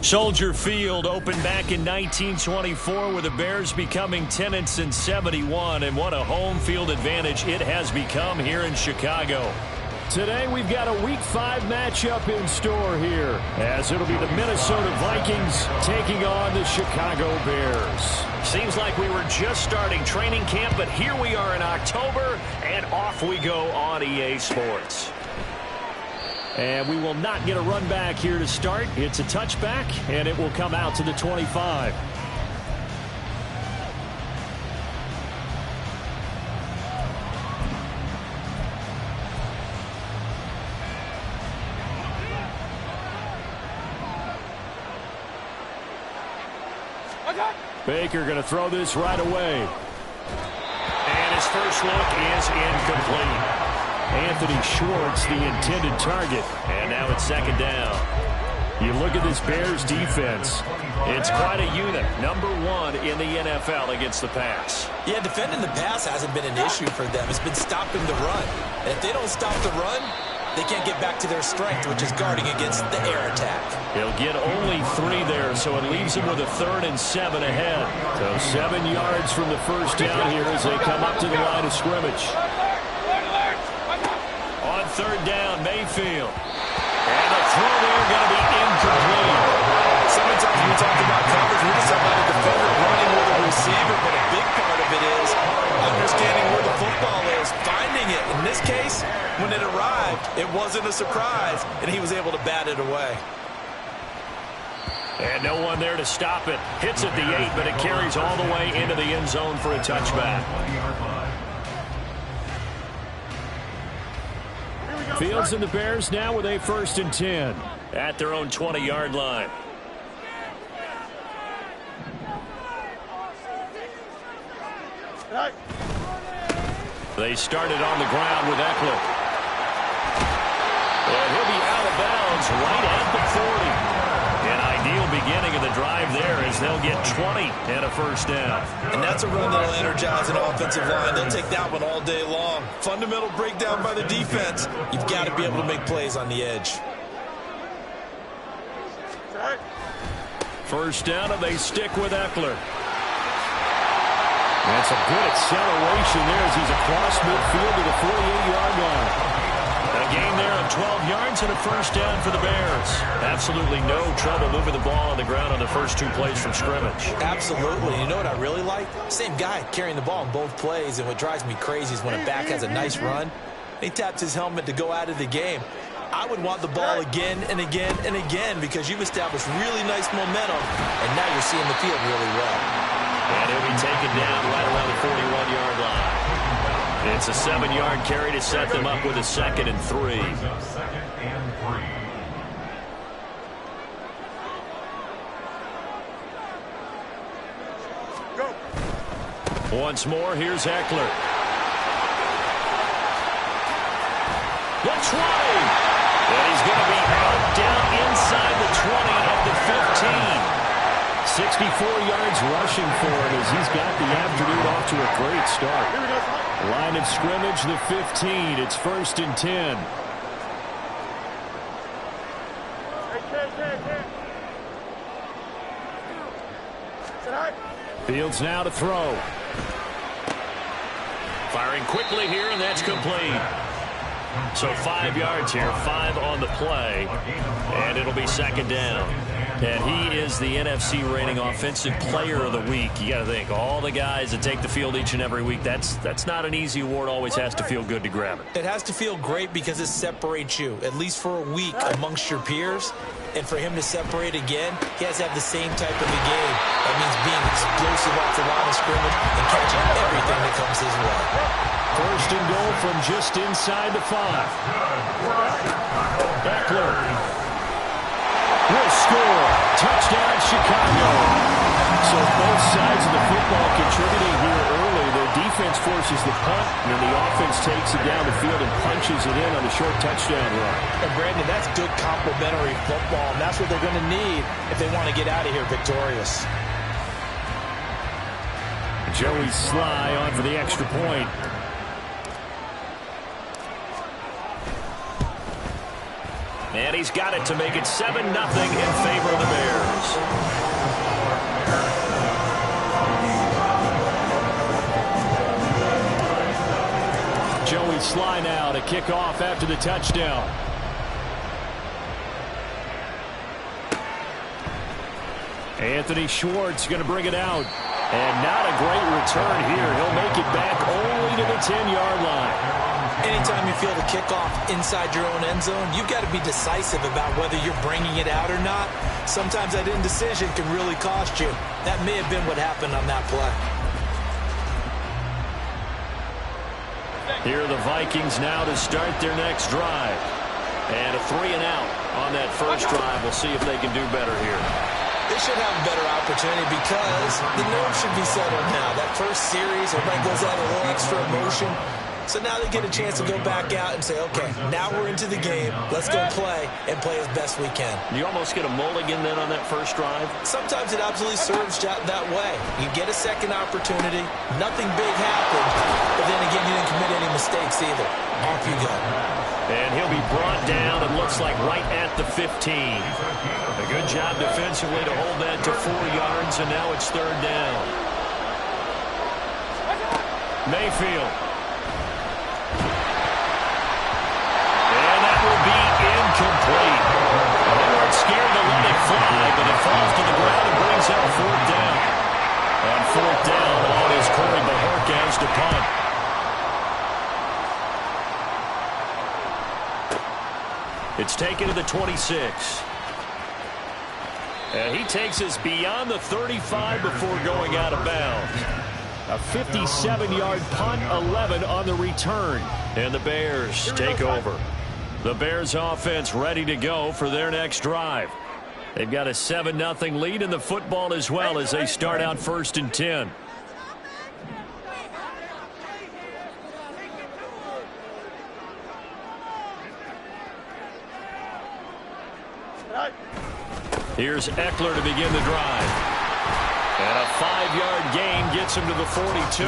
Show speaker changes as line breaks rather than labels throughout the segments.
Soldier Field opened back in 1924 with the Bears becoming 10-71, and what a home field advantage it has become here in Chicago. Today we've got a Week 5 matchup in store here, as it'll be the Minnesota Vikings taking on the Chicago Bears. Seems like we were just starting training camp, but here we are in October, and off we go on EA Sports. And we will not get a run back here to start. It's a touchback, and it will come out to the 25. Baker going to throw this right away. And his first look is incomplete. Anthony Schwartz, the intended target. And now it's second down. You look at this Bears defense. It's quite a unit. #1 in the NFL against the pass.
Yeah, defending the pass hasn't been an issue for them. It's been stopping the run. And if they don't stop the run, they can't get back to their strength, which is guarding against the air attack.
He'll get only 3 there, so it leaves him with a 3rd and 7 ahead. So 7 yards from the first down here as they come up to the line of scrimmage. On 3rd down, Mayfield. And the throw there going to be incomplete.
Sometimes we talk about coverage. We just talk about a defender running with a receiver, but a big part of it is understanding where the football is, finding it. In this case, when it arrived, it wasn't a surprise, and he was able to bat it away.
And no one there to stop it. Hits at the 8, but it carries all the way into the end zone for a touchback. Fields and the Bears now with a 1st and 10 at their own 20-yard line. They started on the ground with Eckler. And he'll be out of bounds right at the 40. An ideal beginning of the drive there as they'll get 20 and a first down.
And that's a run that'll energize an offensive line. They'll take that one all day long. Fundamental breakdown by the defense. You've got to be able to make plays on the edge.
First down, and they stick with Eckler. That's a good acceleration there as he's across midfield to the 48-yard line. A gain there of 12 yards and a first down for the Bears. Absolutely no trouble moving the ball on the ground on the first 2 plays from scrimmage.
Absolutely. You know what I really like? Same guy carrying the ball in both plays, and what drives me crazy is when a back has a nice run, he taps his helmet to go out of the game. I would want the ball again and again and again because you've established really nice momentum, and now you're seeing the field really well.
And he'll be taken down right around the 41-yard line. It's a 7-yard carry to set them up with a 2nd and 3. Once more, here's Eckler. The 20. And he's going to be out down inside the 20 at the 15. 64 yards rushing for him as he's got the afternoon off to a great start. Line of scrimmage, the 15. It's 1st and 10. Fields now to throw. Firing quickly here, and that's complete. So 5 yards here, 5 on the play, and it'll be 2nd down. And he is the NFC rating offensive player of the week. You got to think, all the guys that take the field each and every week, that's not an easy award. Always has to feel good to grab it.
It has to feel great because it separates you, at least for a week, amongst your peers. And for him to separate again, he has to have the same type of a game. That means being explosive off the line of scrimmage and catching everything that comes his way.
1st and goal from just inside the 5. Eckler will score. Touchdown, Chicago. So both sides of the football contributing here early. The defense forces the punt, and the offense takes it down the field and punches it in on a short touchdown run.
And Brandon, that's good complementary football, and that's what they're going to need if they want to get out of here victorious.
Joey Sly on for the extra point. And he's got it to make it 7-0 in favor of the Bears. Joey Sly now to kick off after the touchdown. Anthony Schwartz going to bring it out. And not a great return here. He'll make it back only to the 10-yard line.
Anytime you feel the kickoff inside your own end zone, you've got to be decisive about whether you're bringing it out or not. Sometimes that indecision can really cost you. That may have been what happened on that play.
Here are the Vikings now to start their next drive. And a 3-and-out on that first drive. We'll see if they can do better here.
They should have a better opportunity because the nerves should be settled now. That first series, everybody goes out a little extra emotion. So now they get a chance to go back out and say, okay, now we're into the game. Let's go play and play as best we can.
You almost get a mulligan then on that first drive?
Sometimes it absolutely serves that way. You get a second opportunity. Nothing big happened. But then again, you didn't commit any mistakes either. Off you go.
And he'll be brought down, it looks like, right at the 15. A good job defensively to hold that to 4 yards, and now it's 3rd down. Mayfield. And that will be incomplete. They weren't scared to let it fly, but it falls to the ground and brings out 4th down. On 4th down, on is Corey Bojorquez to punt. It's taken to the 26. And he takes us beyond the 35 before going out of bounds. A 57-yard punt, 11 on the return. And the Bears take over. The Bears offense ready to go for their next drive. They've got a 7-0 lead in the football as well as they start out 1st and 10. Here's Eckler to begin the drive. And a 5-yard gain gets him to the 42.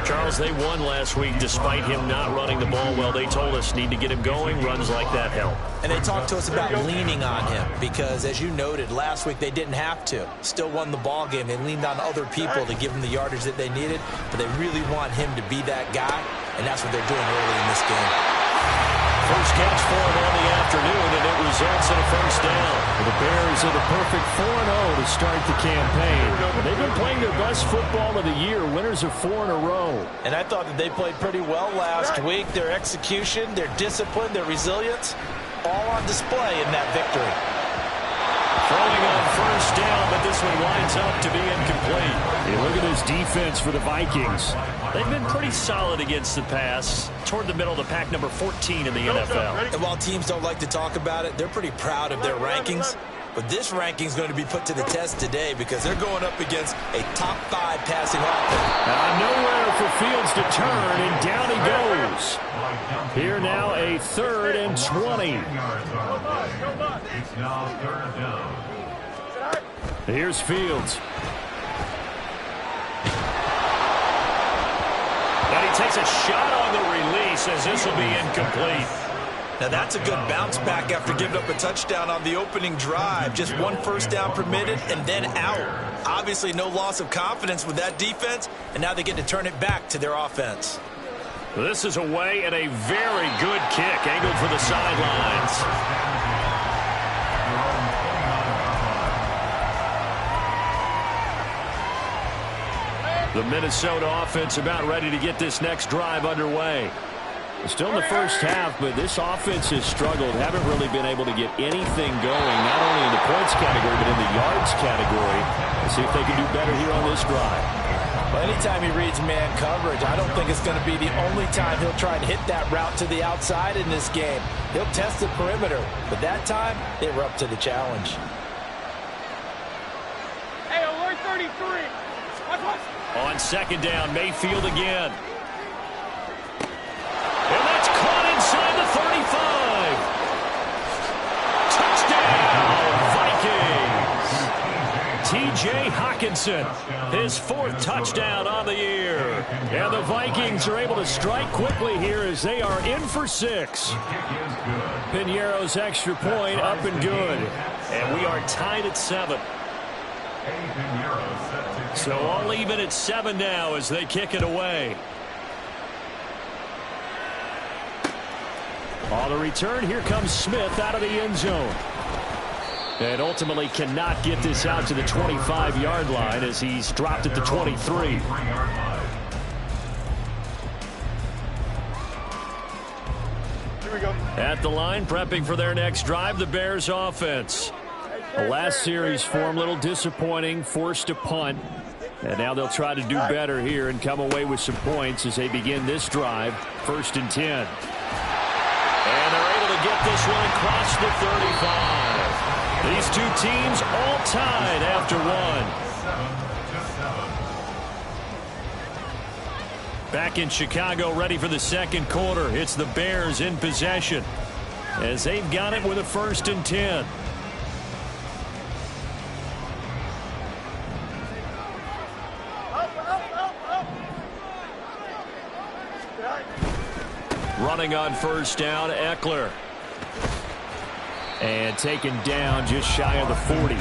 Charles, they won last week despite him not running the ball well. They told us need to get him going. Runs like that help.
And they talked to us about leaning on him because, as you noted, last week they didn't have to. Still won the ball game. They leaned on other people to give them the yardage that they needed, but they really want him to be that guy, and that's what they're doing early in this game.
First catch for him on the afternoon, and it results in a 1st down. The Bears are the perfect 4-0 to start the campaign. They've been playing their best football of the year, winners of 4 in a row.
And I thought that they played pretty well last week. Their execution, their discipline, their resilience, all on display in that victory.
Throwing on 1st down, but this one winds up to be incomplete. Hey, look at this defense for the Vikings. They've been pretty solid against the pass, toward the middle of the pack, number 14 in the NFL.
And while teams don't like to talk about it, they're pretty proud of their rankings. But this ranking is going to be put to the test today because they're going up against a top 5 passing offense.
Nowhere for Fields to turn, and down he goes. Here now a 3rd and 20. Here's Fields. And he takes a shot on the release as this will be incomplete.
Now that's a good bounce back after giving up a touchdown on the opening drive. Just 1 first down permitted and then out. Obviously no loss of confidence with that defense, and now they get to turn it back to their offense.
This is away and a very good kick angled for the sidelines. The Minnesota offense about ready to get this next drive underway. Still in the first half, but this offense has struggled. Haven't really been able to get anything going, not only in the points category, but in the yards category. Let's see if they can do better here on this drive.
Well, anytime he reads man coverage, I don't think it's going to be the only time he'll try and hit that route to the outside in this game. He'll test the perimeter, but that time, they were up to the challenge.
Hey, alert 33. Watch.
On 2nd down, Mayfield again. And that's caught inside the 35. Touchdown, Vikings. T.J. Hockenson Hockenson, his 4th touchdown on the year. And the Vikings are able to strike quickly here as they are in for 6. Piñeiro's extra point up and good. And we are tied at 7. So all even at 7 now as they kick it away. On the return, here comes Smith out of the end zone. And ultimately cannot get this out to the 25-yard line as he's dropped at the 23. At the line, prepping for their next drive, the Bears offense. The last series form a little disappointing, forced a punt. And now they'll try to do better here and come away with some points as they begin this drive, 1st and 10. And they're able to get this one across the 35. These two teams all tied after 1. Back in Chicago, ready for the second quarter. It's the Bears in possession as they've got it with a 1st and 10. Running on 1st down, Eckler. And taken down just shy of the 40.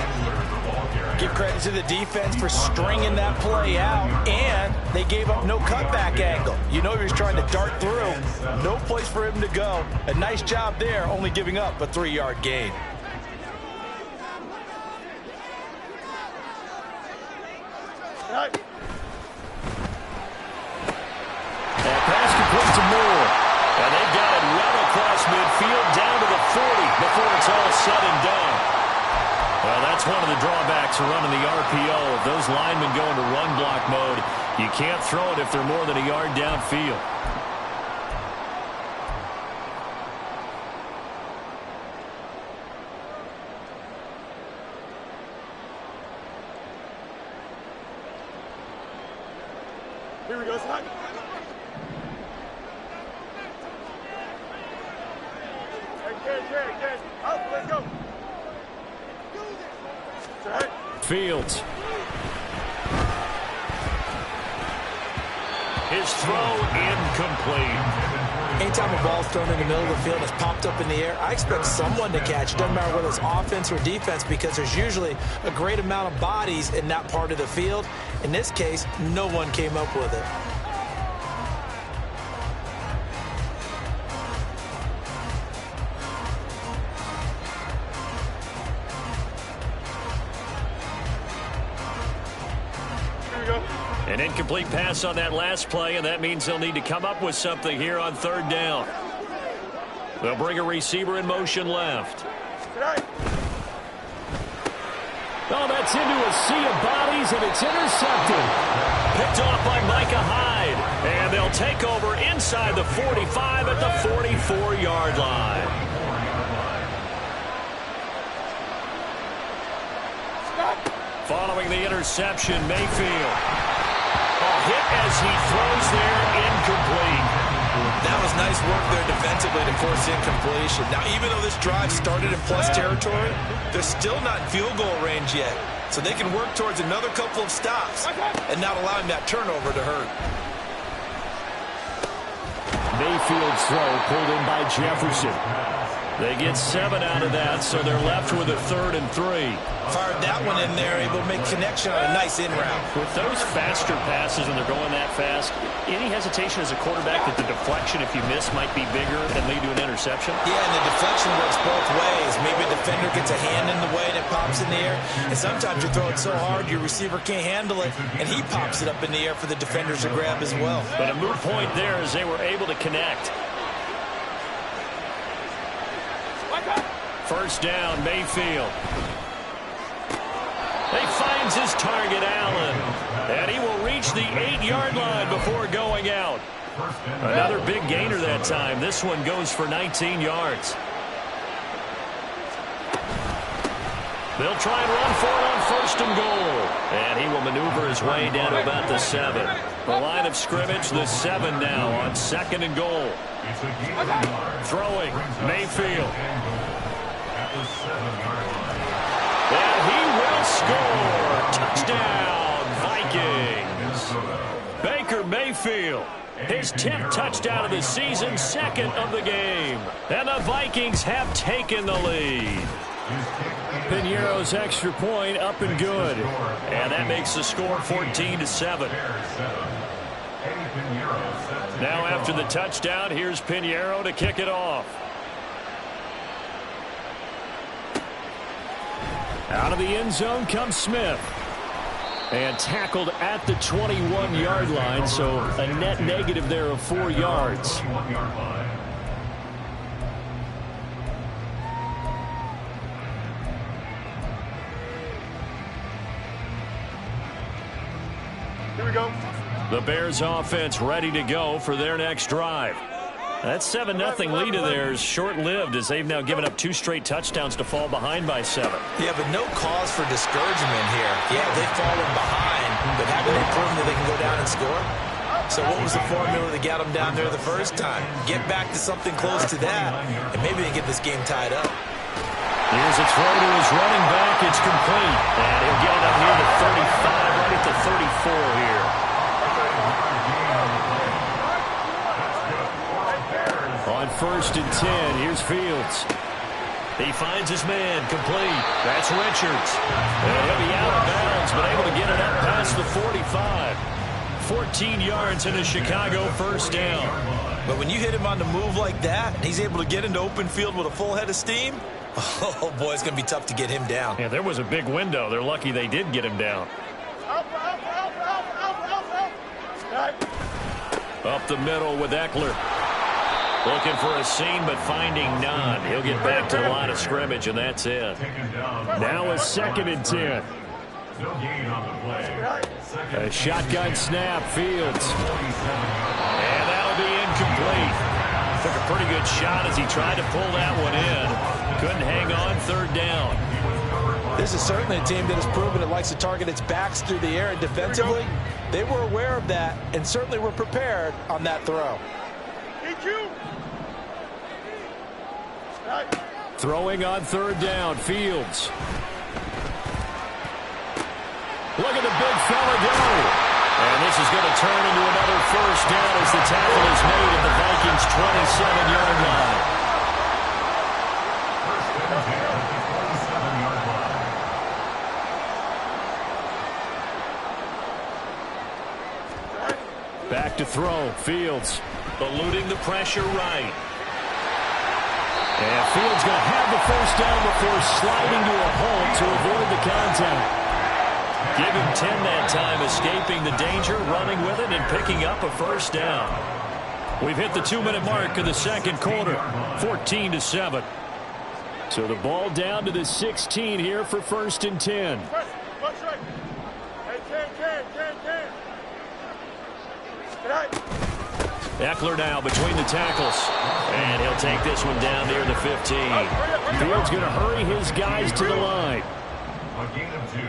Give credit to the defense for stringing that play out, and they gave up no cutback angle. You know he was trying to dart through. No place for him to go. A nice job there, only giving up a 3-yard gain.
That pass complete to Moore. And they've got it well across midfield down to the 40 before it's all said and done. Well, that's one of the drawbacks of running the RPO. If those linemen go into run block mode, you can't throw it if they're more than a yard downfield.
Here we go, Slack. Up, let's go.
Fields. His throw incomplete.
Anytime a ball's thrown in the middle of the field and it's popped up in the air, I expect someone to catch it. Doesn't matter whether it's offense or defense, because there's usually a great amount of bodies in that part of the field. In this case, no one came up with it.
An incomplete pass on that last play, and that means they'll need to come up with something here on 3rd down. They'll bring a receiver in motion left. Oh, that's into a sea of bodies, and it's intercepted. Picked off by Micah Hyde. And they'll take over inside the 45 at the 44-yard line. Following the interception, Mayfield. A hit as he throws there, incomplete.
That was nice work there defensively to force incompletion. Now, even though this drive started in plus territory, they're still not in field goal range yet. So they can work towards another couple of stops and not allowing that turnover to hurt.
Mayfield's throw pulled in by Jefferson. They get 7 out of that, so they're left with a 3rd and 3.
Fired that one in there, able to make connection on a nice in route.
With those faster passes and they're going that fast, any hesitation as a quarterback that the deflection, if you miss, might be bigger and lead to an interception?
Yeah, and the deflection works both ways. Maybe a defender gets a hand in the way and it pops in the air. And sometimes you throw it so hard your receiver can't handle it, and he pops it up in the air for the defenders to grab as well.
But a moot point there as they were able to connect. 1st down, Mayfield. He finds his target, Allen. And he will reach the 8-yard line before going out. Another big gainer that time. This one goes for 19 yards. They'll try and run for it on 1st and goal. And he will maneuver his way down to about the 7. The line of scrimmage, the 7 now on 2nd and goal. Throwing, Mayfield. And he will score. Touchdown. Baker Mayfield. His 10th touchdown of the season, second of the game. And the Vikings have taken the lead. Piñeiro's extra point up and good. And that makes the score 14-7. Now after the touchdown, here's Piñeiro to kick it off. Out of the end zone comes Smith. And tackled at the 21-yard line, so a net negative there of 4 yards.
Here we go.
The Bears offense ready to go for their next drive. That 7-0 lead of theirs short-lived as they've now given up 2 straight touchdowns to fall behind by 7.
Yeah, but no cause for discouragement here. Yeah, they've fallen behind, but haven't they proven that they can go down and score? So what was the formula that got them down there the first time? Get back to something close to that, and maybe they get this game tied up.
Here's a throw to his running back. It's complete. And he'll get it up near the 35, right at the 34 here. On 1st and 10, here's Fields. He finds his man, complete. That's Richards. And he'll be out of bounds, but able to get it up past the 45. 14 yards and a Chicago first down.
But when you hit him on the move like that, and he's able to get into open field with a full head of steam, oh boy, it's going to be tough to get him down.
Yeah, there was a big window. They're lucky they did get him down. Up the middle with Eckler. Looking for a seam, but finding none. He'll get back to the line of scrimmage, and that's it. Now a 2nd and 10. A shotgun snap, Fields. And that'll be incomplete. Took a pretty good shot as he tried to pull that one in. Couldn't hang on 3rd down.
This is certainly a team that has proven it likes to target its backs through the air, and defensively, they were aware of that and certainly were prepared on that throw.
Throwing on 3rd down, Fields. Look at the big fella go. And this is going to turn into another first down as the tackle is made at the Vikings' 27-yard line. Back to throw, Fields. Eluding the pressure right. And Fields going to have the first down before sliding to a halt to avoid the contact. Give him 10 that time, escaping the danger, running with it, and picking up a first down. We've hit the 2-minute mark of the second quarter, 14-7. So the ball down to the 16 here for 1st and 10. Eckler now between the tackles. And he'll take this one down near the 15. Fields going to hurry his guys to the line.
A gain of 2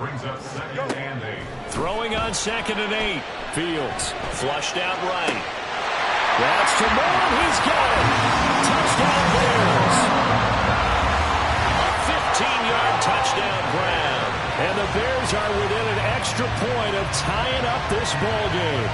brings up 2nd and 8.
Throwing on 2nd and 8. Fields flushed out right. That's to Moore. He's got it. Touchdown Bears. A 15-yard touchdown grab. And the Bears are within an extra point of tying up this ball game.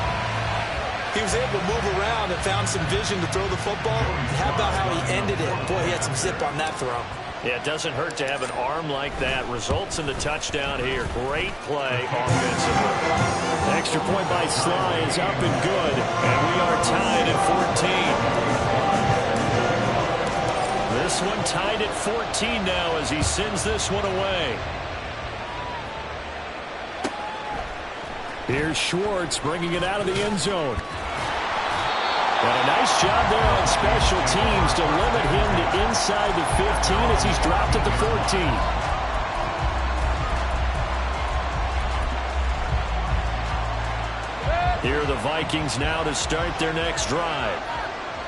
He was able to move around and found some vision to throw the football. How about how he ended it? Boy, he had some zip on that throw.
Yeah, it doesn't hurt to have an arm like that. Results in the touchdown here. Great play offensively. Extra point by Sly is up and good. And we are tied at 14. This one tied at 14 now as he sends this one away. Here's Schwartz bringing it out of the end zone. And a nice job there on special teams to limit him to inside the 15 as he's dropped at the 14. Here are the Vikings now to start their next drive.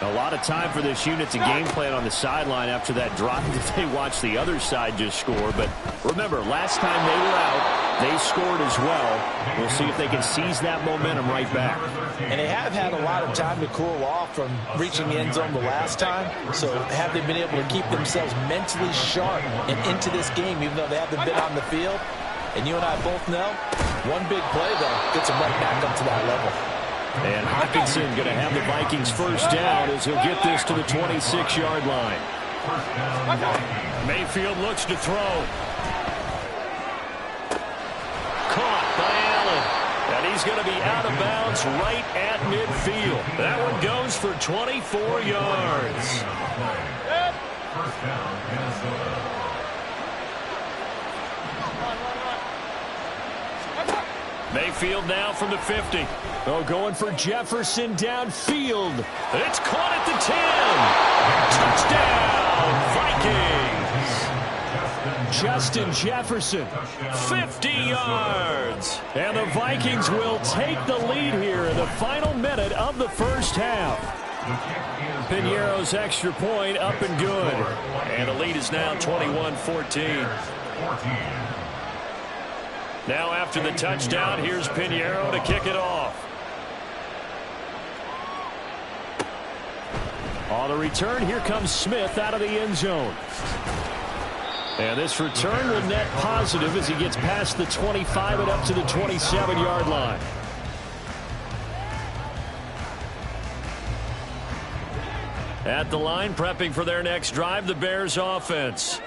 A lot of time for this unit to game plan on the sideline after that drive that they watched the other side just score. But remember, last time they were out, they scored as well. We'll see if they can seize that momentum right back.
And they have had a lot of time to cool off from reaching the end zone the last time. So have they been able to keep themselves mentally sharp and into this game, even though they haven't been on the field? And you and I both know One big play, though, gets him right back up to that level.
And Hockenson going to have the Vikings first down as he'll get this to the 26-yard line. Mayfield looks to throw. Caught by Allen. And he's going to be out of bounds right at midfield. That one goes for 24 yards.
First down, Minnesota.
Mayfield now from the 50. Oh, going for Jefferson downfield. It's caught at the 10. Touchdown, Vikings. Justin Jefferson, 50 yards. And the Vikings will take the lead here in the final minute of the first half. Piñeiro's extra point up and good. And the lead is now 21-14. Now after the touchdown, here's Piñeiro to kick it off. On the return, here comes Smith out of the end zone. And this return will net positive as he gets past the 25 and up to the 27-yard line. At the line, prepping for their next drive, the Bears offense.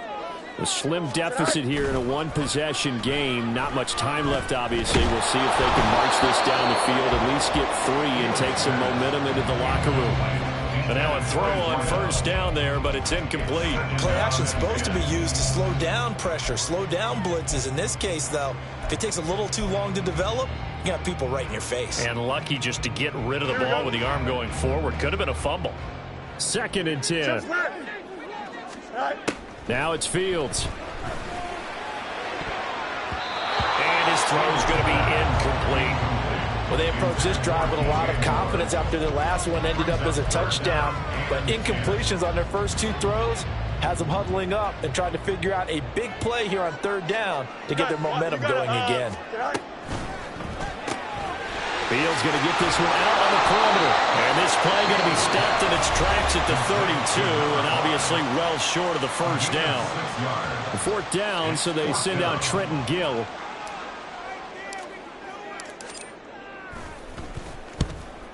A slim deficit here in a one-possession game. Not much time left, obviously. We'll see if they can march this down the field, at least get 3 and take some momentum into the locker room. And now a throw on first down there, but it's incomplete.
Play action's supposed to be used to slow down pressure, slow down blitzes. In this case, though, if it takes a little too long to develop, you got people right in your face.
And lucky just to get rid of the ball with the arm going forward. Could have been a fumble. 2nd and 10. Now it's Fields. And his throw's going to be incomplete.
Well, they approached this drive with a lot of confidence after the last one ended up as a touchdown. But incompletions on their first 2 throws has them huddling up and trying to figure out a big play here on 3rd down to get their momentum going again.
Fields going to get this one out on the perimeter. And this play going to be stopped in its tracks at the 32, and obviously well short of the first down. 4th down, so they send out Trenton Gill.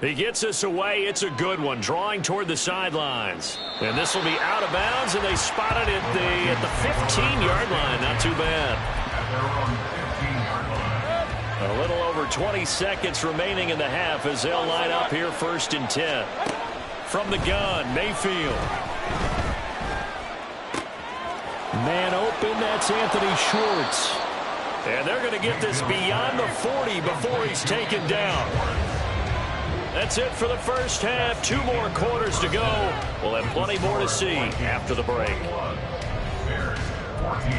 He gets us away. It's a good one, drawing toward the sidelines. And this will be out of bounds, and they spot it at the 15-yard line. Not too bad. A little over 20 seconds remaining in the half as they'll line up here 1st and 10. From the gun, Mayfield. Man open, that's Anthony Schwartz. And they're going to get this beyond the 40 before he's taken down. That's it for the first half. 2 more quarters to go. We'll have plenty more to see after the break.
Bears 14.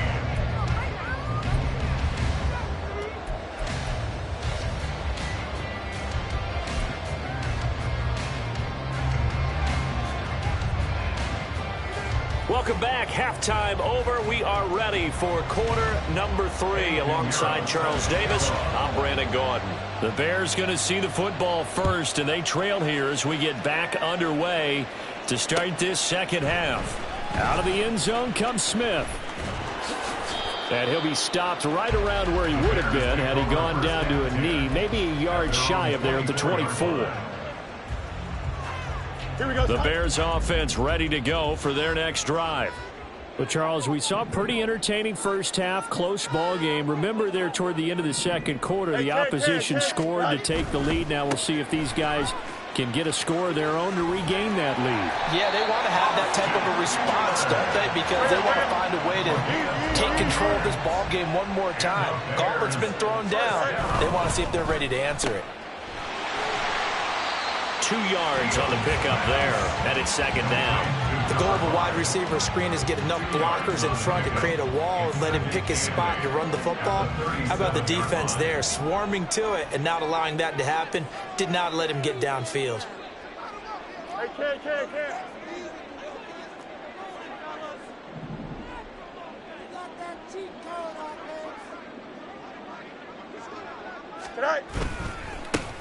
Welcome back. Halftime over. We are ready for quarter number 3. Alongside Charles Davis, I'm Brandon Gaudin. The Bears going to see the football first, and they trail here as we get back underway to start this second half. Out of the end zone comes Smith. And he'll be stopped right around where he would have been had he gone down to a knee, maybe a yard shy of there at the 24. The Bears offense ready to go for their next drive. Well, Charles, we saw a pretty entertaining first half, close ball game. Remember there toward the end of the second quarter, the opposition scored to take the lead. Now we'll see if these guys can get a score of their own to regain that lead.
Yeah, they want to have that type of a response, don't they? Because they want to find a way to take control of this ball game one more time. Gauntlet's been thrown down. They want to see if they're ready to answer it.
2 yards on the pickup there, and it's 2nd down.
The goal of a wide receiver screen is get enough blockers in front to create a wall and let him pick his spot to run the football. How about the defense there, swarming to it and not allowing that to happen? Did not let him get downfield.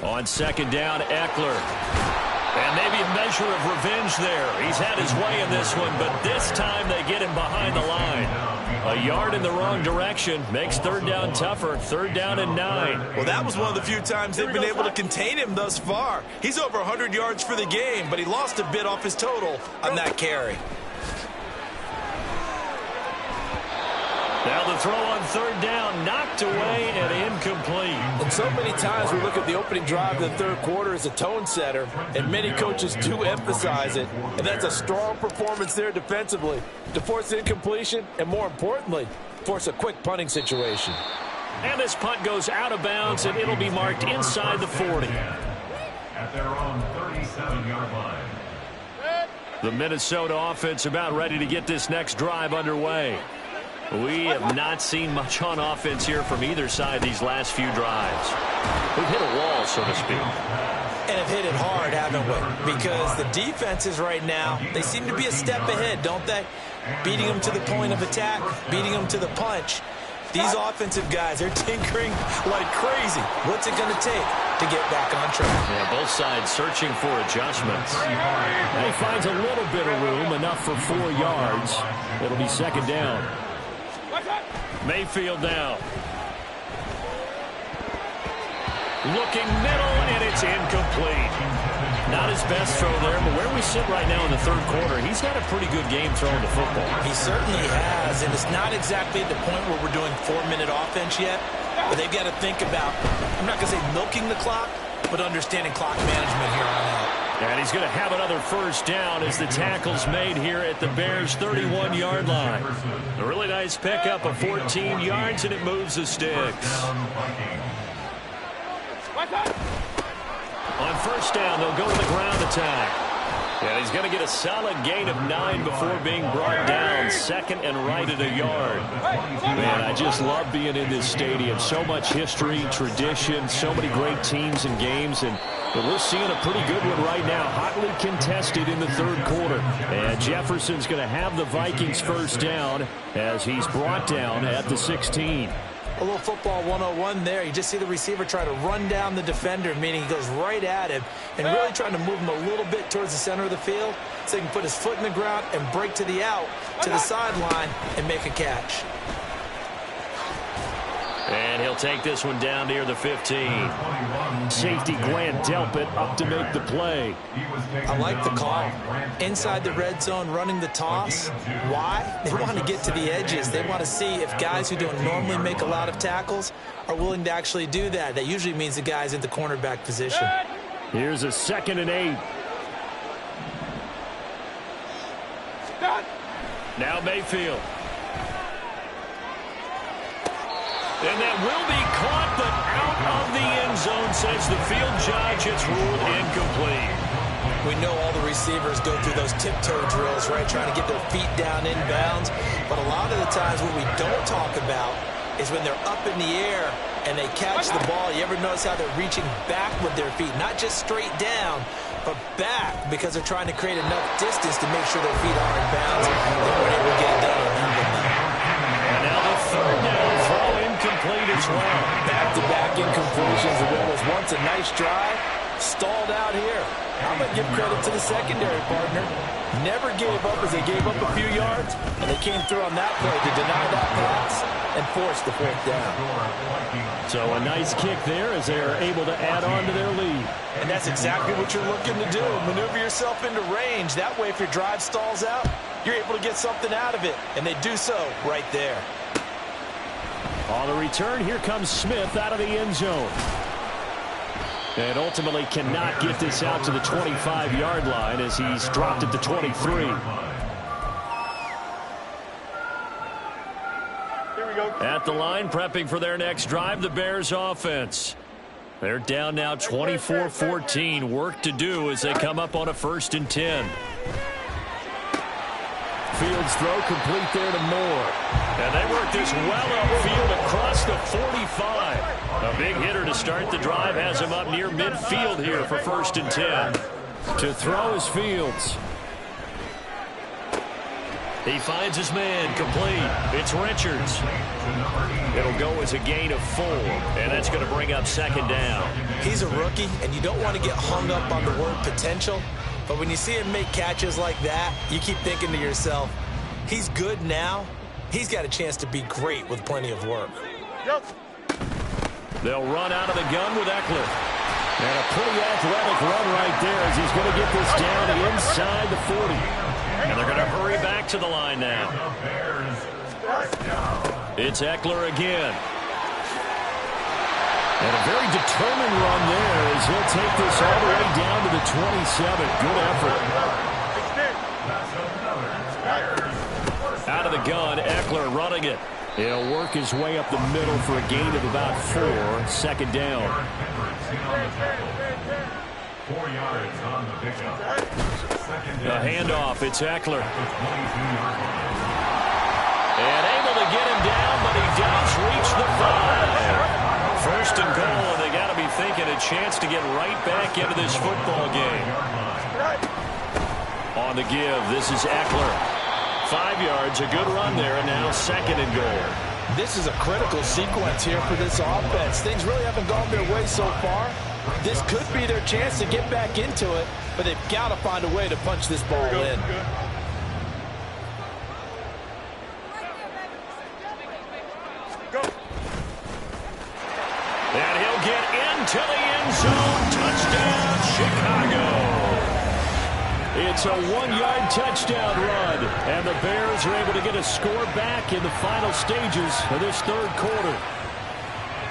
On 2nd down, Eckler. And maybe a measure of revenge there. He's had his way in this one, but this time they get him behind the line. A yard in the wrong direction makes third down tougher. Third down and 9.
Well, that was one of the few times they've been able to contain him thus far. He's over 100 yards for the game, but he lost a bit off his total on that carry.
Now the throw on third down, knocked away and incomplete.
And so many times we look at the opening drive of the third quarter as a tone setter, and many coaches do emphasize it. And that's a strong performance there defensively to force incompletion and, more importantly, force a quick punting situation.
And this punt goes out of bounds, and it'll be marked inside the 40.
At their own 37-yard line.
The Minnesota offense about ready to get this next drive underway. We have not seen much on offense here from either side these last few drives. We've hit a wall, so to speak.
And have hit it hard, haven't we? Because the defenses right now, they seem to be a step ahead, don't they? Beating them to the point of attack, beating them to the punch. These offensive guys, they're tinkering like crazy. What's it going to take to get back on track?
Yeah, both sides searching for adjustments. And he finds a little bit of room, enough for 4 yards. It'll be second down. Mayfield now. Looking middle, and it's incomplete. Not his best throw there, but where we sit right now in the third quarter, he's got a pretty good game throwing the football.
He certainly has, and it's not exactly at the point where we're doing 4-minute offense yet, but they've got to think about, I'm not going to say milking the clock, but understanding clock management here on out.
And he's going to have another first down as the tackle's made here at the Bears' 31-yard line. A really nice pickup of 14 yards, and it moves the sticks. On first down, they'll go to the ground attack. And he's going to get a solid gain of 9 before being brought down. Second and right at a yard. Man, I just love being in this stadium. So much history, tradition, so many great teams and games. And we're seeing a pretty good one right now. Hotly contested in the third quarter. And Jefferson's going to have the Vikings first down as he's brought down at the 16.
A little football 101 there. You just see the receiver try to run down the defender, meaning he goes right at him and really trying to move him a little bit towards the center of the field so he can put his foot in the ground and break to the out, to the sideline, and make a catch.
And he'll take this one down near the 15. Safety Grant Delpit up to make the play.
I like the call. Inside the red zone, running the toss. Why? They want to get to the edges. They want to see if guys who don't normally make a lot of tackles are willing to actually do that. That usually means the guy's in the cornerback position.
Here's a 2nd and 8. Now Mayfield. And that will be caught, but out of the end zone, says the field judge. It's ruled incomplete.
We know all the receivers go through those tiptoe drills, right, trying to get their feet down inbounds. But a lot of the times what we don't talk about is when they're up in the air and they catch the ball. You ever notice how they're reaching back with their feet, not just straight down, but back, because they're trying to create enough distance to make sure their feet are in bounds. They weren't able to get it done.
And now the third down throw incomplete as well.
Back-to-back incompletions, and what was once a nice drive stalled out here. I'm going to give credit to the secondary partner. Never gave up as they gave up a few yards, and they came through on that play to deny that pass and force the fourth down.
So a nice kick there as they are able to add on to their lead.
And that's exactly what you're looking to do. Maneuver yourself into range. That way, if your drive stalls out, you're able to get something out of it, and they do so right there.
On the return, here comes Smith out of the end zone. And ultimately cannot get this out to the 25-yard line as he's dropped at the 23. At the line, prepping for their next drive, the Bears offense. They're down now 24-14. Work to do as they come up on a 1st and 10. Fields throw complete there to Moore. And they work this well upfield across the 45. A big hitter to start the drive has him up near midfield here for 1st and 10. To throw is Fields. He finds his man complete. It's Richards. It'll go as a gain of 4, and that's going to bring up 2nd down.
He's a rookie, and you don't want to get hung up on the word potential. But when you see him make catches like that, you keep thinking to yourself, he's good now, he's got a chance to be great with plenty of work.
Yep.
They'll run out of the gun with Eckler. And a pretty athletic run right there as he's going to get this down inside the 40. And they're going to hurry back to the line now. It's Eckler again. And a very determined run there as he'll take this all the way down to the 27. Good effort. Out of the gun, Eckler running it. He'll work his way up the middle for a gain of about 4. Second down.
4 yards on the pickup.
The handoff, it's Eckler. And able to get him down, but he does reach the 5. First and goal, and they got to be thinking a chance to get right back into this football game. On the give, this is Eckler. 5 yards, a good run there, and now second and goal.
This is a critical sequence here for this offense. Things really haven't gone their way so far. This could be their chance to get back into it, but they've got to find a way to punch this ball in.
And he'll get into the end zone. Touchdown, Chicago. It's a 1-yard touchdown run, and the Bears are able to get a score back in the final stages of this third quarter.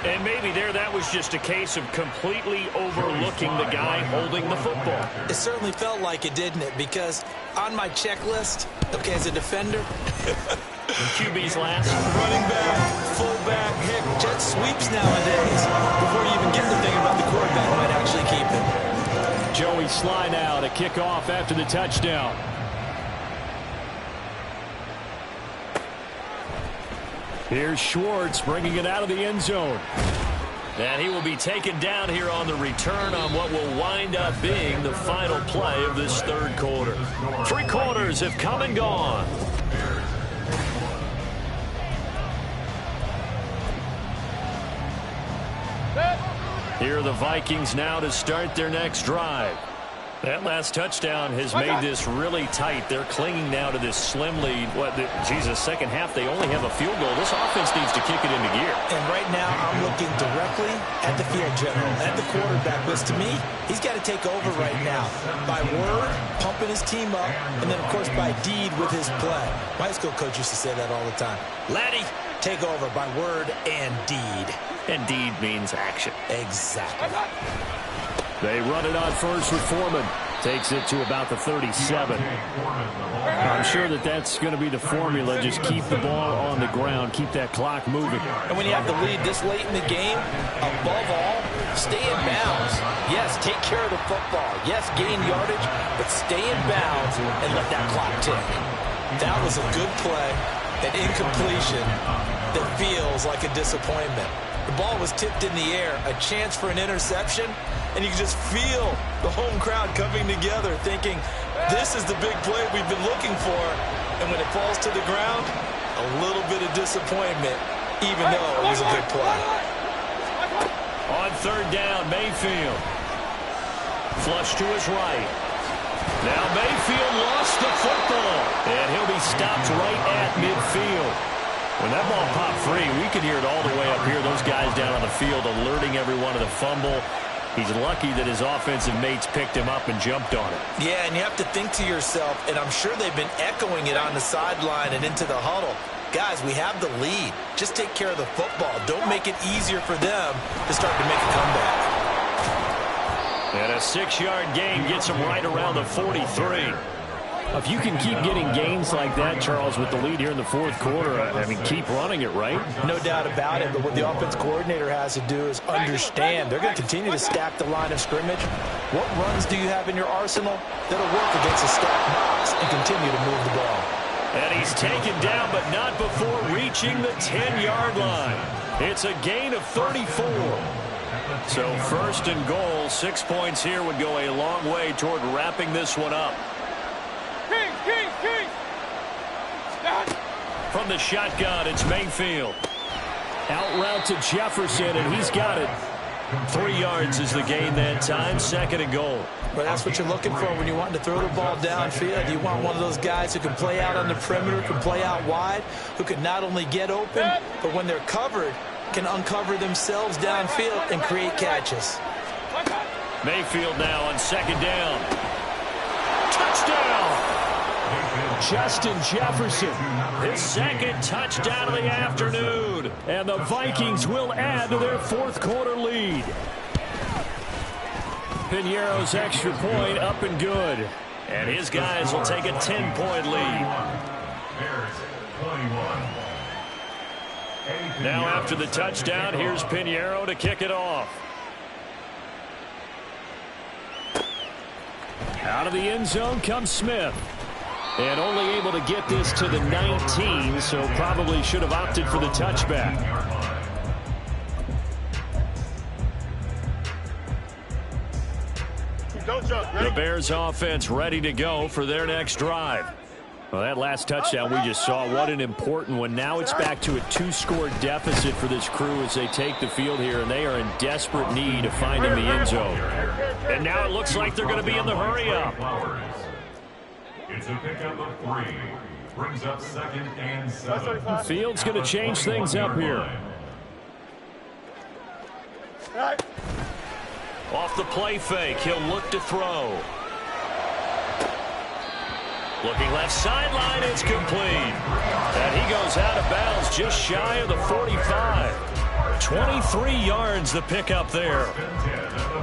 And maybe there that was just a case of completely overlooking the guy holding the football.
It certainly felt like it, didn't it? Because on my checklist, okay, as a defender,
QB's last.
running back, fullback, heck, jet sweeps nowadays. Before you even get to thinking about the quarterback might actually keep it.
Joey Sly now to kick off after the touchdown. Here's Schwartz bringing it out of the end zone.
And he will be taken down here on the return on what will wind up being the final play of this third quarter.
3 quarters have come and gone. Here are the Vikings now to start their next drive.
That last touchdown has made this really tight. They're clinging now to this slim lead. Second half, they only have a field goal. This offense needs to kick it into gear.
And right now, I'm looking directly at the field general, at the quarterback. Because to me, he's got to take over right now. By word, pumping his team up, and then, of course, by deed with his play. My high school coach used to say that all the time. Laddie, take over by word and deed.
And deed means action.
Exactly.
They run it on first with Foreman. Takes it to about the 37. I'm sure that's going to be the formula. Just keep the ball on the ground. Keep that clock moving.
And when you have the lead this late in the game, above all, stay in bounds. Yes, take care of the football. Yes, gain yardage, but stay in bounds and let that clock tick. That was a good play, an incompletion that feels like a disappointment. The ball was tipped in the air, a chance for an interception, and you can just feel the home crowd coming together thinking, this is the big play we've been looking for. And when it falls to the ground, a little bit of disappointment, even though it was a good play.
On third down, Mayfield. Flush to his right. Now Mayfield lost the football, and he'll be stopped right at midfield. When that ball popped free, we could hear it all the way up here. Those guys down on the field alerting everyone of the fumble. He's lucky that his offensive mates picked him up and jumped on it.
Yeah, and you have to think to yourself, and I'm sure they've been echoing it on the sideline and into the huddle. Guys, we have the lead. Just take care of the football. Don't make it easier for them to start to make a comeback.
And a 6-yard gain gets him right around the 43. If you can keep getting gains like that, Charles, with the lead here in the fourth quarter, I mean, keep running it, right?
No doubt about it, but what the offense coordinator has to do is understand. They're going to continue to stack the line of scrimmage. What runs do you have in your arsenal that'll work against a stacked box and continue to move the ball?
And he's taken down, but not before reaching the 10-yard line. It's a gain of 34. So first and goal, 6 points here would go a long way toward wrapping this one up. From the shotgun, it's Mayfield. Out route to Jefferson, and he's got it. 3 yards is the gain that time, 2nd and goal.
But that's what you're looking for when you want to throw the ball downfield. You want one of those guys who can play out on the perimeter, can play out wide, who can not only get open, but when they're covered, can uncover themselves downfield and create catches.
Mayfield now on 2nd down. Touchdown! Justin Jefferson, his 2nd touchdown of the afternoon. And the Vikings will add to their 4th quarter lead. Piñeiro's extra point up and good. And his guys will take a 10-point lead. Now after the touchdown, here's Piñeiro to kick it off. Out of the end zone comes Smith. And only able to get this to the 19, so probably should have opted for the touchback. The Bears offense ready to go for their next drive. Well, that last touchdown we just saw, what an important one. Now it's back to a 2-score deficit for this crew as they take the field here, and they are in desperate need of finding the end zone. And now it looks like they're going to be in the hurry-up.
It's a pickup of 3. Brings up 2nd and 7.
Fields going to change things up here. Off the play fake, he'll look to throw. Looking left sideline, it's complete. And he goes out of bounds just shy of the 45. 23 yards the pickup there.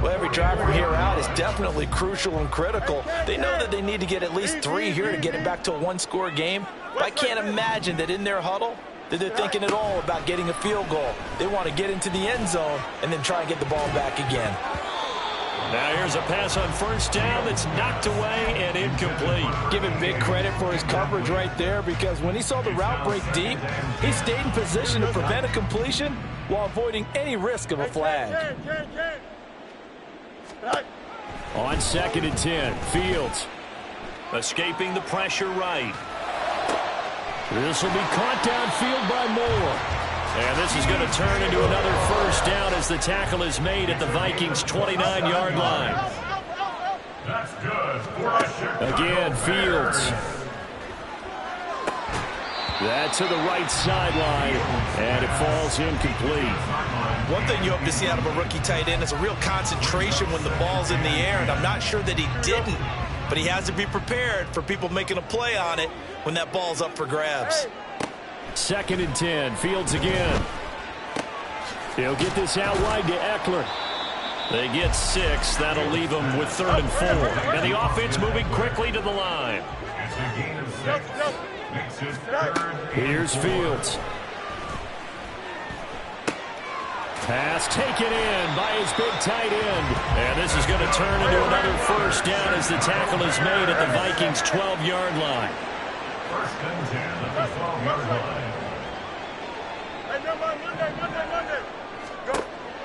Well, every drive from here out is definitely crucial and critical. They know that they need to get at least 3 here to get it back to a 1-score game. But I can't imagine that in their huddle that they're thinking at all about getting a field goal. They want to get into the end zone and then try and get the ball back again.
Now here's a pass on 1st down that's knocked away and incomplete.
Give him big credit for his coverage right there, because when he saw the route break deep, he stayed in position to prevent a completion while avoiding any risk of a flag.
On 2nd and 10, Fields escaping the pressure right. This will be caught downfield by Moore. And this is going to turn into another 1st down as the tackle is made at the Vikings' 29-yard line.
That's good.
Again, Fields. That to the right sideline, and it falls incomplete.
One thing you hope to see out of a rookie tight end is a real concentration when the ball's in the air, and I'm not sure that he didn't, but he has to be prepared for people making a play on it when that ball's up for grabs.
2nd and 10, Fields again. He'll get this out wide to Eckler. They get 6. That'll leave them with 3rd and 4. And the offense moving quickly to the line.
It's a gain of 6. Makes it 3rd.
Here's Fields. Pass taken in by his big tight end. And this is going to turn into another 1st down as the tackle is made at the Vikings' 12-yard line.
1st and 10 at the 12-yard line.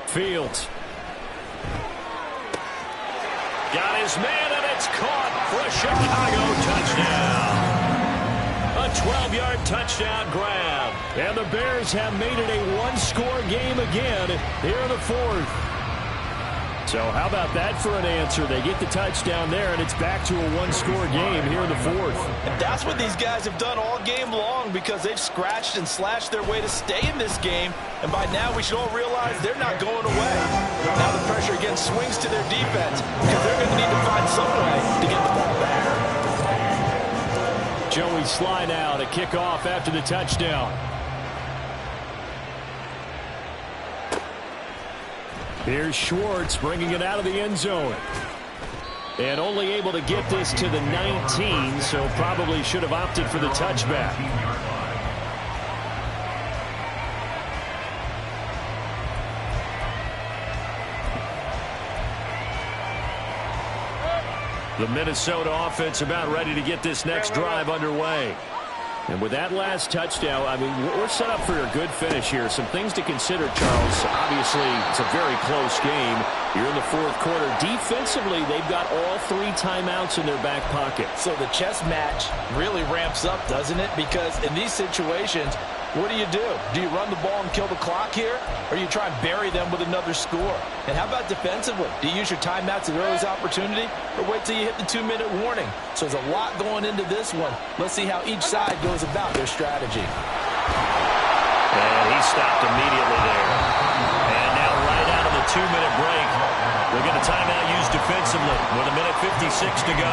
Fields. Got his man, and it's caught for a Chicago touchdown. A 12-yard touchdown grab. And the Bears have made it a 1-score game again here in the 4th. So how about that for an answer? They get the touchdown there, and it's back to a 1-score game here in the 4th.
And that's what these guys have done all game long, because they've scratched and slashed their way to stay in this game. And by now, we should all realize they're not going away. Now the pressure again swings to their defense, because they're going to need to find some way to get the ball back.
Joey Slye now to kick off after the touchdown. Here's Schwartz bringing it out of the end zone. And only able to get this to the 19, so probably should have opted for the touchback. The Minnesota offense about ready to get this next drive underway. And with that last touchdown, I mean, we're set up for a good finish here. Some things to consider, Charles. Obviously, it's a very close game. You're in the 4th quarter. Defensively, they've got all 3 timeouts in their back pocket.
So the chess match really ramps up, doesn't it? Because in these situations, What do? Do you run the ball and kill the clock here? Or you try and bury them with another score? And how about defensively? Do you use your timeouts at earliest opportunity? Or wait till you hit the 2-minute warning? So there's a lot going into this one. Let's see how each side goes about their strategy.
And he stopped immediately there. And now right out of the 2-minute break, we'll get a timeout used defensively with 1:56 to go.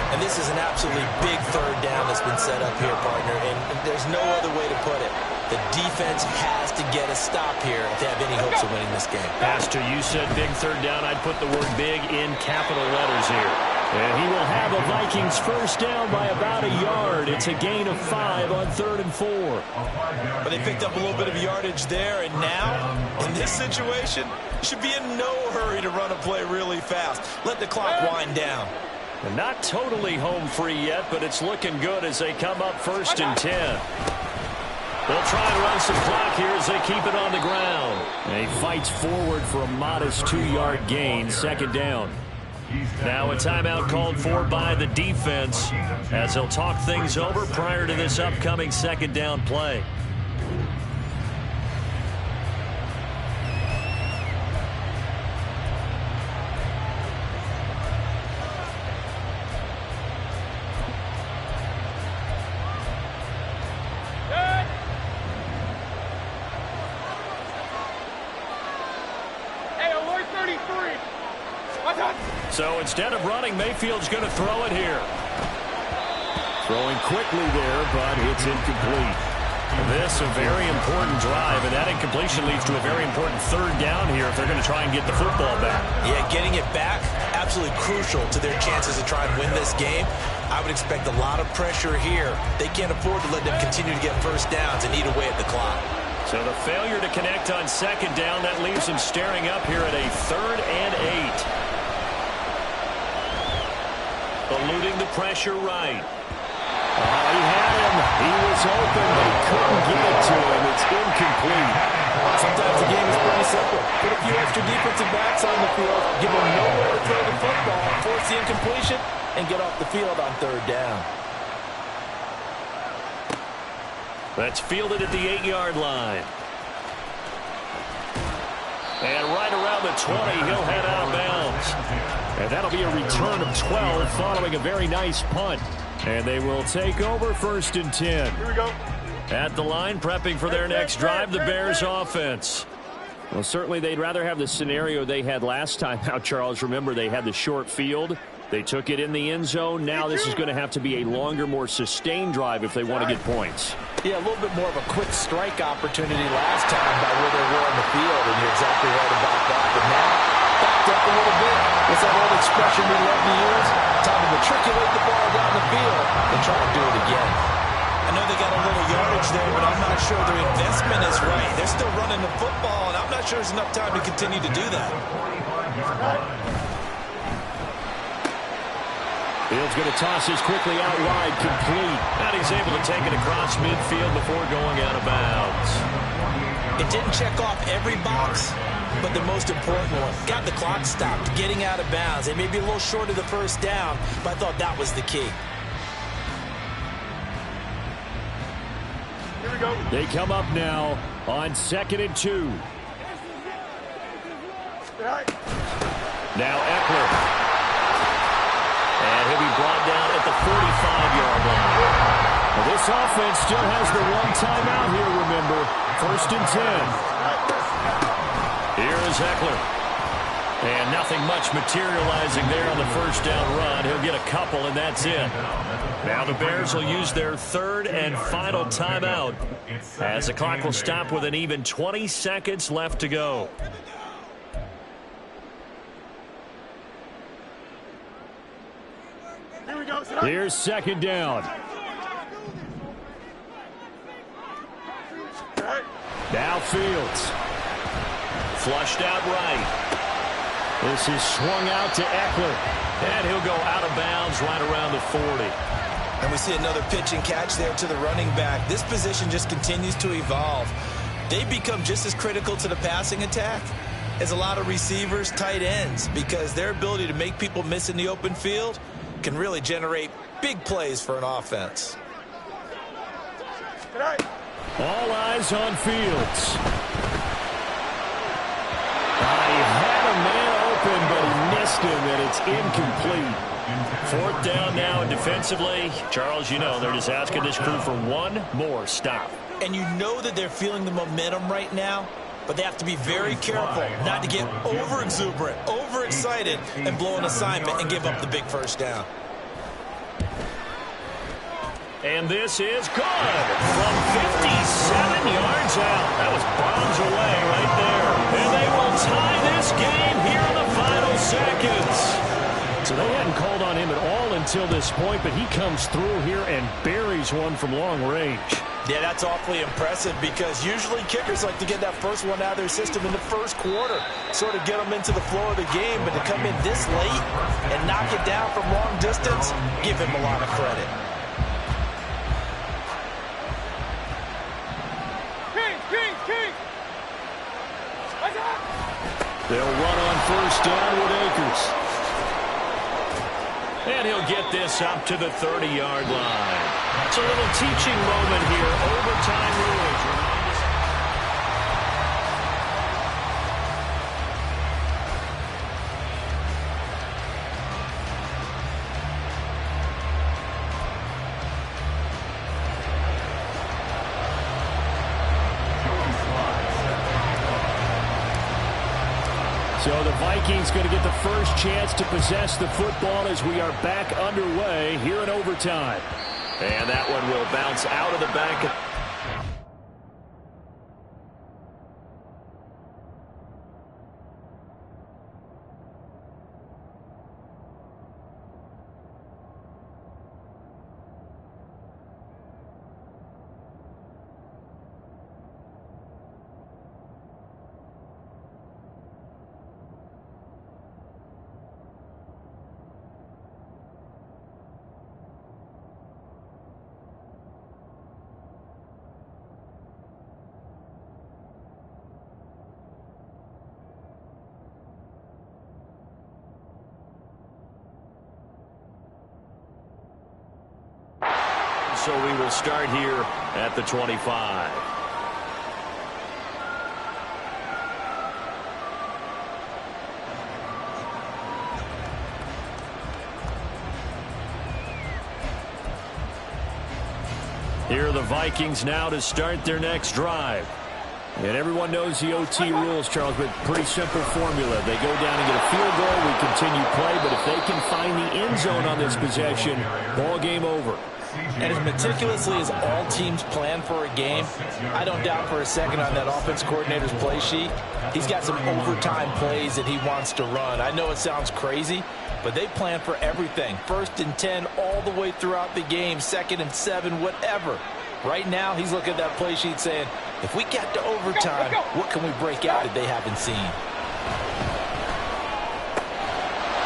And this is an absolutely big third down that's been set up here, partner, and there's no other way to put it. The defense has to get a stop here if they have any hopes of winning this game.
Pastor, you said big third down. I'd put the word big in capital letters here. And he will have a Vikings first down by about a yard. It's a gain of 5 on 3rd and 4.
But they picked up a little bit of yardage there, and now, in this situation, should be in no hurry to run a play really fast. Let the clock wind down.
And not totally home free yet, but it's looking good as they come up 1st and 10. They'll try and run some clock here as they keep it on the ground. And he fights forward for a modest 2-yard gain, 2nd down. Now a timeout called for by the defense as they'll talk things over prior to this upcoming 2nd down play. So instead of running, Mayfield's going to throw it here. Throwing quickly there, but it's incomplete. This a very important drive, and that incompletion leads to a very important 3rd down here if they're going to try and get the football back.
Yeah, getting it back, absolutely crucial to their chances to try and win this game. I would expect a lot of pressure here. They can't afford to let them continue to get first downs and eat away at the clock.
So the failure to connect on 2nd down, that leaves them staring up here at a 3rd and 8. Eluding the pressure right. He had him. He was open, but he couldn't get it to him. It's incomplete.
Sometimes the game is pretty simple. Put a few extra defensive backs on the field, give them nowhere to throw the football, force the incompletion, and get off the field on 3rd down.
That's fielded at the 8-yard line. And right around the 20, he'll head out of bounds. And that'll be a return of 12 following a very nice punt. And they will take over 1st and 10.
Here we go.
At the line, prepping for their next drive, the Bears offense. Well, certainly they'd rather have the scenario they had last time out, Charles. Remember, they had the short field. They took it in the end zone. Now this is going to have to be a longer, more sustained drive if they want to get points.
Yeah, a little bit more of a quick strike opportunity last time by where they were on the field, and you're exactly right about that. But now, backed up a little bit. What's that old expression we love to use? Time to matriculate the ball down the field and try to do it again. I know they got a little yardage there, but I'm not sure their investment is right. They're still running the football, and I'm not sure there's enough time to continue to do that.
Fields going to toss this quickly out wide, complete. And he's able to take it across midfield before going out of bounds.
It didn't check off every box, but the most important one. Got the clock stopped, getting out of bounds. They may be a little short of the 1st down, but I thought that was the key.
Here we go.
They come up now on 2nd and 2. Now Eckler. And he'll be brought down at the 45-yard line. Well, this offense still has the one timeout here, remember. 1st and 10. Here is Eckler. And nothing much materializing there on the 1st down run. He'll get a couple, and that's it. Now the Bears will use their 3rd and final timeout as the clock will stop with an even 20 seconds left to go. Here's 2nd down. Now Fields. Flushed out right. This is swung out to Eckler. And he'll go out of bounds right around the 40.
And we see another pitch and catch there to the running back. This position just continues to evolve. They become just as critical to the passing attack as a lot of receivers, tight ends, because their ability to make people miss in the open field can really generate big plays for an offense.
All eyes on Fields. He had a man open, but he missed him, and it's incomplete. Fourth down now, and defensively, Charles, you know, they're just asking this crew for one more stop.
And you know that they're feeling the momentum right now, but they have to be very careful not to get over-exuberant, overexcited, and blow an assignment and give up the big first down.
And this is good from 57 yards out. That was bombs away right there. And they will tie this game here in the final seconds.
So they hadn't called on him at all until this point, but he comes through here and buries one from long range.
Yeah, that's awfully impressive because usually kickers like to get that first one out of their system in the first quarter, sort of get them into the flow of the game, but to come in this late and knock it down from long distance, give him a lot of credit.
They'll run on first down with Akers.
And he'll get this up to the 30-yard line. It's a little teaching moment here. Overtime rules.
So the Vikings going to get the first chance to possess the football as we are back underway here in overtime.
And that one will bounce out of the back. So we will start here at the 25. Here are the Vikings now to start their next drive.
And everyone knows the OT rules, Charles, but pretty simple formula. They go down and get a field goal, we continue play, but if they can find the end zone on this possession, ball game over.
And as meticulously as all teams plan for a game, I don't doubt for a second on that offense coordinator's play sheet, he's got some overtime plays that he wants to run. I know it sounds crazy, but they plan for everything. 1st and 10 all the way throughout the game, 2nd and 7, whatever. Right now, he's looking at that play sheet saying, if we get to overtime, what can we break out that they haven't seen?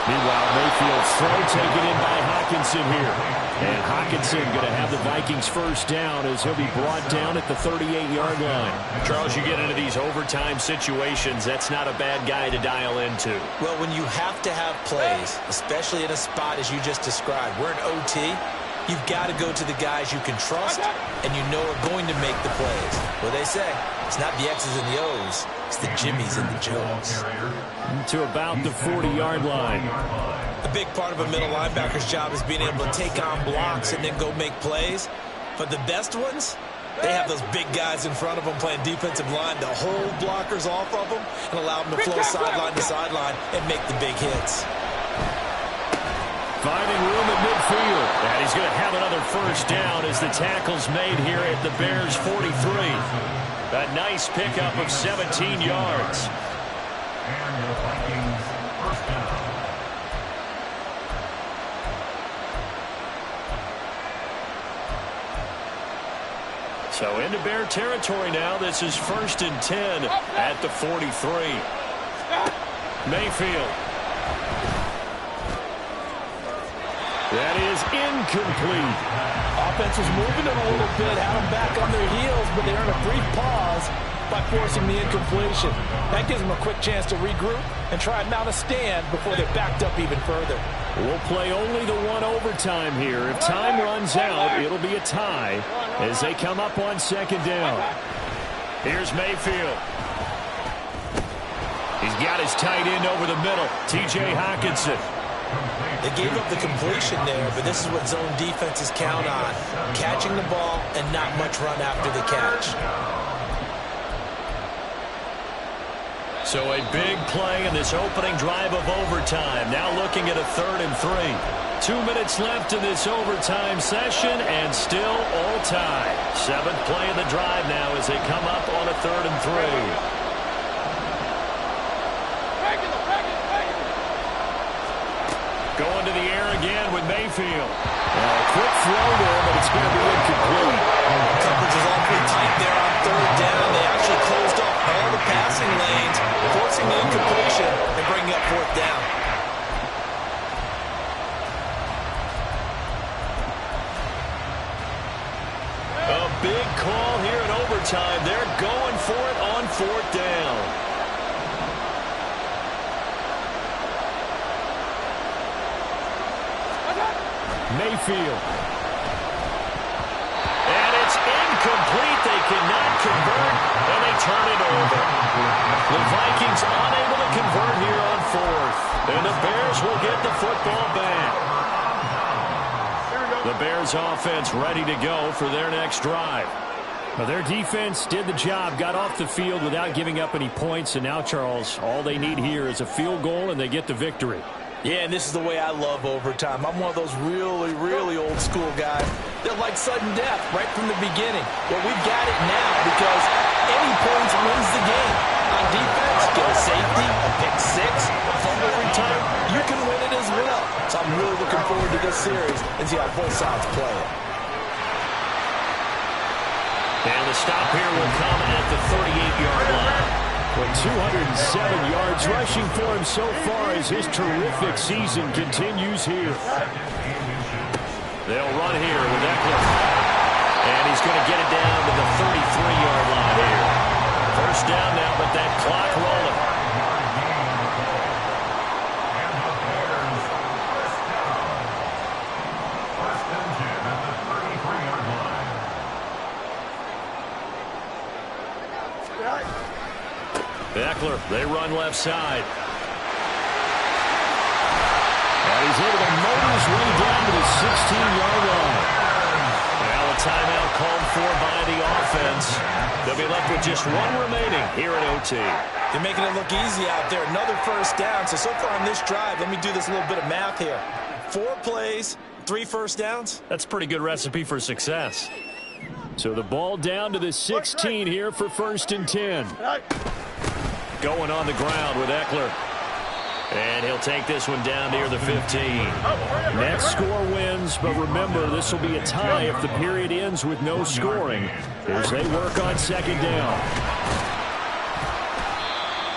Meanwhile, Mayfield's throw taken in by Hockenson here. And Hockenson going to have the Vikings first down as he'll be brought down at the 38-yard line.
Charles, you get into these overtime situations, that's not a bad guy to dial into.
Well, when you have to have plays, especially in a spot as you just described, we're in OT, you've got to go to the guys you can trust and you know are going to make the plays. What they say, it's not the X's and the O's, it's the Jimmies and the Joes.
To about the 40-yard line.
A big part of a middle linebacker's job is being able to take on blocks and then go make plays. But the best ones, they have those big guys in front of them playing defensive line to hold blockers off of them and allow them to flow sideline to sideline and make the big hits.
Finding room at midfield.
And he's going to have another first down as the tackle's made here at the Bears' 43. A nice pickup of 17 yards.
And the Vikings first down.
So into Bear territory now. This is 1st and 10 at the 43. Mayfield.
That is incomplete.
Offense was moving it a little bit, had them back on their heels, but they earned a brief pause by forcing the incompletion. That gives them a quick chance to regroup and try and mount a stand before they're backed up even further.
We'll play only the one overtime here. If time runs out, it'll be a tie as they come up on second down. Here's Mayfield. He's got his tight end over the middle, T.J. Hockenson.
They gave up the completion there, but this is what zone defenses count on. Catching the ball and not much run after the catch.
So a big play in this opening drive of overtime. Now looking at a 3rd and 3. 2 minutes left in this overtime session, and still all tied. 7th play of the drive now as they come up on a 3rd and 3. Going to the air again with Mayfield. A quick throw there, but it's going to be incomplete.
Coverage is awfully tight there on 3rd down. They actually closed off all the passing lanes, forcing the incompletion and bringing up 4th down.
A big call here in overtime. They're going for it on 4th down. Mayfield. And it's incomplete. They cannot convert, and they turn it over. The Vikings unable to convert here on 4th. And the Bears will get the football back. The Bears offense ready to go for their next drive. Well, their defense did the job, got off the field without giving up any points. And now, Charles, all they need here is a field goal, and they get the victory.
Yeah, and this is the way I love overtime. I'm one of those really, really old school guys that like sudden death right from the beginning. Well, we've got it now because any points wins the game. On defense, get a safety, a pick 6, a fumble return, you can win it as well. So I'm really looking forward to this series and see how both sides play it.
And the stop here will come at the 38-yard line. With 207 yards rushing for him so far as his terrific season continues here. They'll run here with Eckler. And he's going to get it down to the 33-yard line here. 1st down now, but that clock rolling. Eckler, they run left side. And he's able to motor his way down to the 16-yard line. Now a timeout called for by the offense. They'll be left with just 1 remaining here at OT.
They're making it look easy out there. Another 1st down. So far on this drive, let me do this little bit of math here. 4 plays, 3 1st downs.
That's a pretty good recipe for success. So the ball down to the 16 here for 1st and 10. Going on the ground with Eckler. And he'll take this one down near the 15. Next score wins, but remember, this will be a tie if the period ends with no scoring as they work on 2nd down.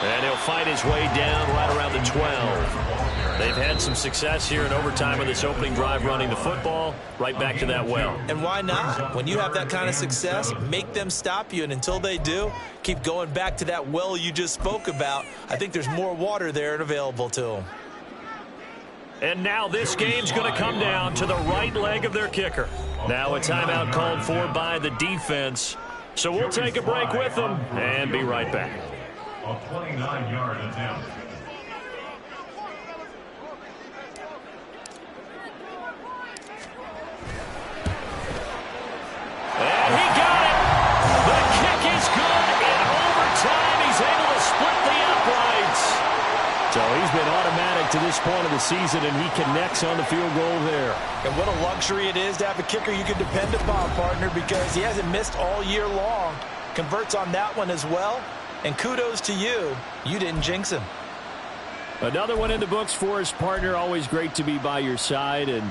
And he'll fight his way down right around the 12. They've had some success here in overtime with this opening drive running the football. Right back to that well.
And why not? When you have that kind of success, make them stop you. And until they do, keep going back to that well you just spoke about. I think there's more water there and available to them.
And now this game's going to come down to the right leg of their kicker. Now a timeout called for by the defense. So we'll take a break with them and be right back.
A 29-yard attempt.
And he got it. The kick is good. In overtime, he's able to split the uprights. So he's been automatic to this point of the season, and he connects on the field goal there.
And what a luxury it is to have a kicker you can depend upon, partner, because he hasn't missed all year long. Converts on that one as well. And kudos to you. You didn't jinx him.
Another one in the books for his partner. Always great to be by your side. And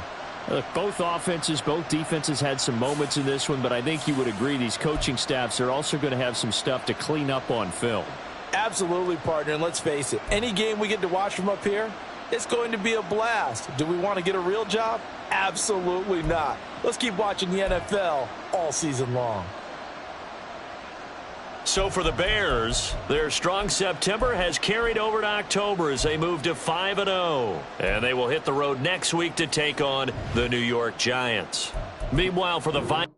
look, both offenses, both defenses had some moments in this one, but I think you would agree these coaching staffs are also going to have some stuff to clean up on film.
Absolutely, partner, and let's face it, any game we get to watch from up here, it's going to be a blast. Do we want to get a real job? Absolutely not. Let's keep watching the NFL all season long.
So for the Bears, their strong September has carried over to October as they move to 5-0. And they will hit the road next week to take on the New York Giants. Meanwhile, for the Vikings,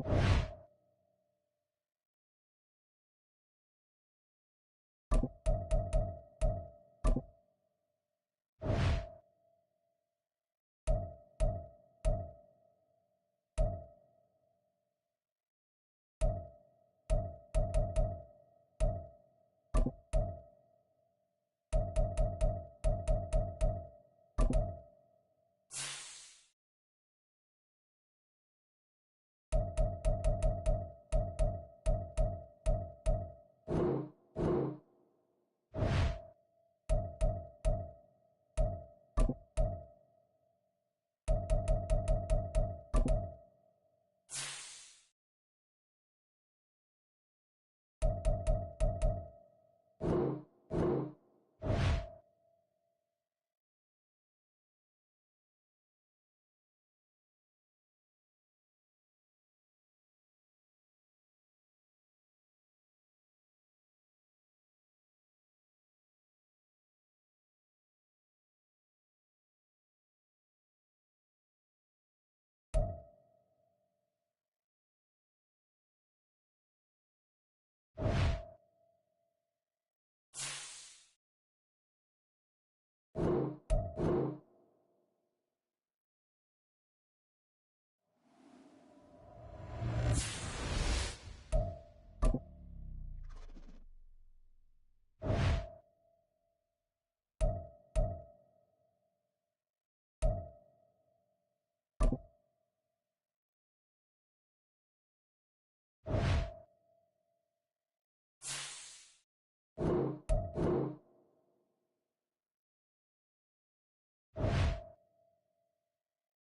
it.